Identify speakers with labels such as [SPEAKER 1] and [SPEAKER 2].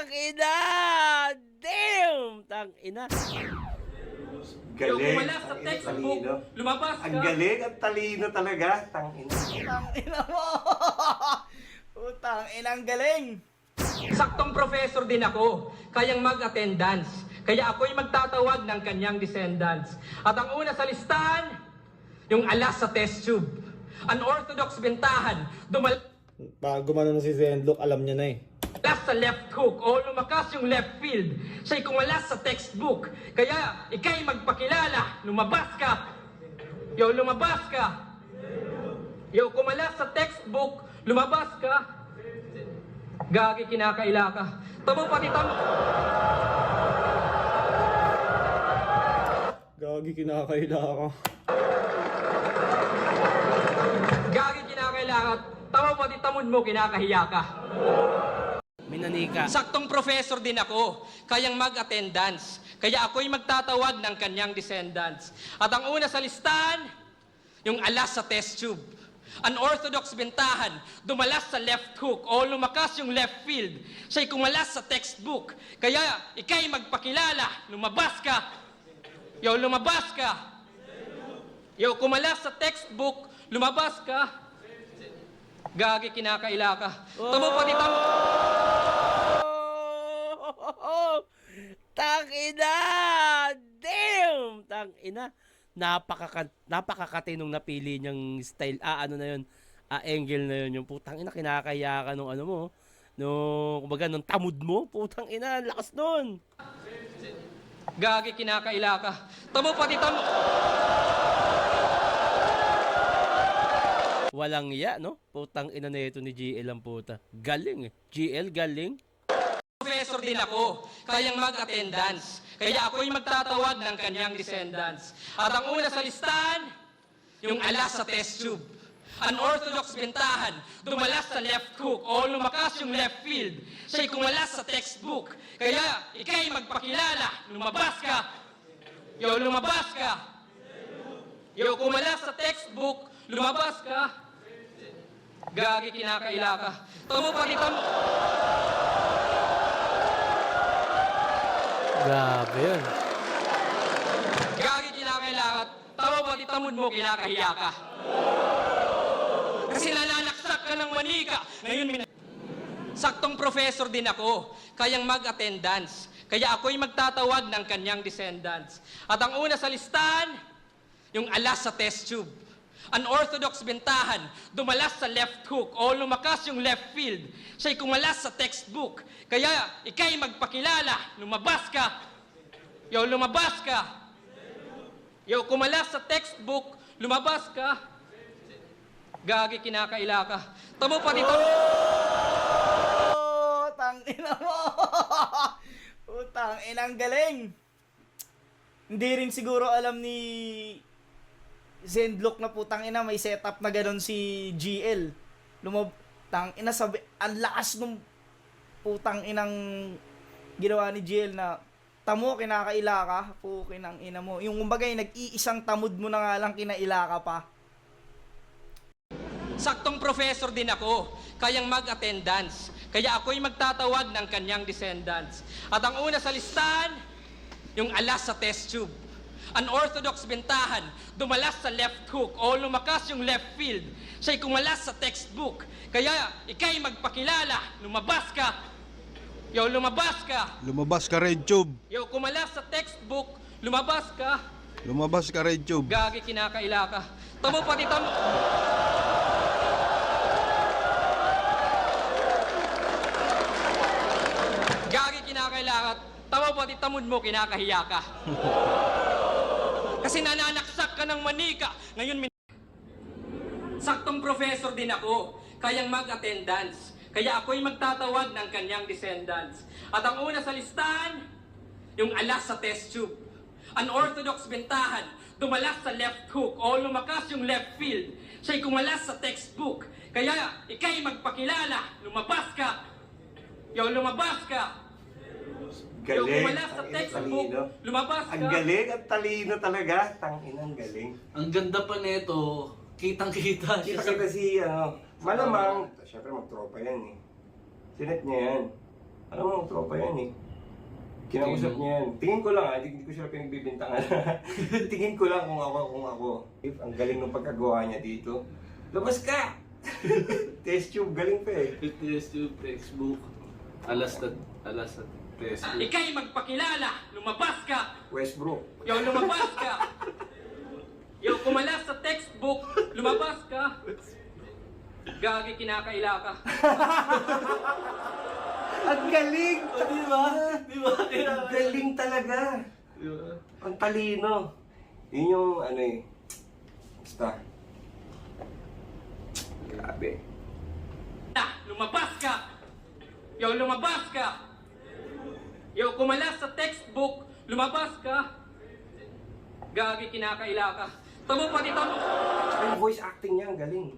[SPEAKER 1] Tangina! Damn! Tangina.
[SPEAKER 2] Yung
[SPEAKER 3] Galing.
[SPEAKER 2] wala sa textbook, lumabas ka.
[SPEAKER 3] Ang galing at talino talaga. Tangina.
[SPEAKER 1] Tangina mo! Utang inang galing!
[SPEAKER 2] Saktong professor din ako, kayang mag-attendance. Kaya ako'y magtatawag ng kanyang descendants. At ang una sa listahan, yung alas sa test tube. Unorthodox bentahan,
[SPEAKER 4] Bago man si Zenlock, alam niya na eh.
[SPEAKER 2] Alas sa left hook o lumakas yung left field. Siya'y kumalas sa textbook. Kaya ika'y magpakilala, lumabas ka. Yo, lumabas ka. Yo, kumalas sa textbook, lumabas ka. Gagi, kinakaila ka. Tamo pati tamo.
[SPEAKER 4] Gagi, kinakaila ka.
[SPEAKER 2] Gagi, kinakaila ka. Tamo pati tamod mo, kinakahiya ka.
[SPEAKER 1] Minanika.
[SPEAKER 2] Saktong professor din ako, kayang mag-attendance. Kaya ako'y magtatawag ng kanyang descendants. At ang una sa listahan, yung alas sa test tube. Unorthodox bentahan, dumalas sa left hook o lumakas yung left field. Siya'y kumalas sa textbook. Kaya ika'y magpakilala, lumabas ka. Yo, lumabas ka. Yo, kumalas sa textbook, lumabas ka. Gagi, kinakaila ka. Tamo pati tamo.
[SPEAKER 1] Tangina! Damn! Tangina. Napakakatinong napili niyang style. Ano na yun? Angle na yun. Yung putang ina, kinakaya ka nung ano mo. Nung, kumbaga, nung tamod mo. Putang ina, lakas nun.
[SPEAKER 2] Gagi, kinakaila ka. Tamo pati tamo.
[SPEAKER 1] Walang iya, no? Putang ina na ito ni GL ang puta. Galing eh. GL, galing.
[SPEAKER 2] Professor din ako, kayang mag-attendance. Kaya ako'y magtatawag ng kanyang descendants. At ang una sa listahan, yung alas sa test tube. Unorthodox bentahan, dumalas sa left hook o lumakas yung left field. Siya'y kumalas sa textbook. Kaya ika'y magpakilala, lumabas ka. Yo, lumabas ka. Yo, kumalas sa textbook, lumabas ka. Gagi, kinakaila ka. Tamo pati tamo.
[SPEAKER 1] Grabe yun.
[SPEAKER 2] Gagi, kinakailangan. Tama ba, tamod mo, kinakahiya ka. Kasi nananaksak ka ng manika. Ngayon, saktong professor din ako, kayang mag-attendance. Kaya ako'y magtatawag ng kanyang descendants. At ang una sa listahan, yung alas sa test tube. Unorthodox bentahan, dumalas sa left hook o lumakas yung left field. Siya'y kumalas sa textbook. Kaya ika'y magpakilala, lumabas ka. Yo, lumabas ka. Yo, kumalas sa textbook, lumabas ka. Gagi, kinakaila ka. Tamo pati tamo.
[SPEAKER 1] Oh, tangina mo! Utang inang galing! Hindi rin siguro alam ni Zenlock na putang ina may setup na ganon si GL. Tang ina sabi, ang lakas nung putang inang ginawa ni GL na tamo kinakaila ka, pukin ang ina mo. Yung kumbaga nag-iisang tamod mo na nga lang kinaila ka pa.
[SPEAKER 2] Saktong professor din ako, kayang mag-attendance. Kaya ako'y magtatawag ng kanyang descendants. At ang una sa listahan, yung alas sa test tube. Unorthodox bentahan, dumalas sa left hook o lumakas yung left field. Siya'y kumalas sa textbook. Kaya ika'y magpakilala, lumabas ka. Yo, lumabas ka.
[SPEAKER 5] Lumabas ka, Red Tube.
[SPEAKER 2] Yo, kumalas sa textbook, lumabas ka.
[SPEAKER 5] Lumabas ka, Red Tube.
[SPEAKER 2] Gagi, kinakaila ka. Tamo pati tamo. Gagi, kinakaila ka. Tamo pati tamod mo, kinakahiya ka. Kasi nananaksak ka ng manika. Ngayon, saktong professor din ako, kayang mag-attendance. Kaya ako'y magtatawag ng kanyang descendants. At ang una sa listahan, yung alas sa test tube. Unorthodox bentahan, dumalas sa left hook o lumakas yung left field. Siya'y kumalas sa textbook. Kaya ika'y magpakilala, lumabas ka. Yo, lumabas ka. Yo,
[SPEAKER 3] Galing.
[SPEAKER 2] kumalas sa textbook, lumabas ka.
[SPEAKER 3] Ang galing at talino talaga. Tanginang galing.
[SPEAKER 6] Ang ganda pa nito, kitang-kita siya sa...
[SPEAKER 3] Kita si, malamang, syempre magtropa yan eh. Sinet niya yan. Alam mo, ang tropa yan eh. Kinausap niya yan. Tingin ko lang hindi ko sila pinagbibintangan. Tingin ko lang kung ako. If, ang galing ng pagkagawa niya dito. Labas ka! Test tube, galing pa eh.
[SPEAKER 6] Test tube, textbook. Alas at test tube.
[SPEAKER 2] Ika'y magpakilala, lumabas ka!
[SPEAKER 3] Westbrook.
[SPEAKER 2] Yo, lumabas ka! Yo, kumalas sa textbook, lumabas ka! Gagi, kinakaila ka.
[SPEAKER 3] Ang galing!
[SPEAKER 6] Di ba? Di ba?
[SPEAKER 3] Ang galing talaga!
[SPEAKER 6] Di ba?
[SPEAKER 3] Ang talino. Yun yung ano eh. Basta. Grabe.
[SPEAKER 2] Lumabas ka! Yo, lumabas ka! Yo, kumalas sa textbook, lumabas ka! Gagi, kinakaila ka. Tamo pati tamo!
[SPEAKER 3] Tsaka yung voice acting niya, ang galing.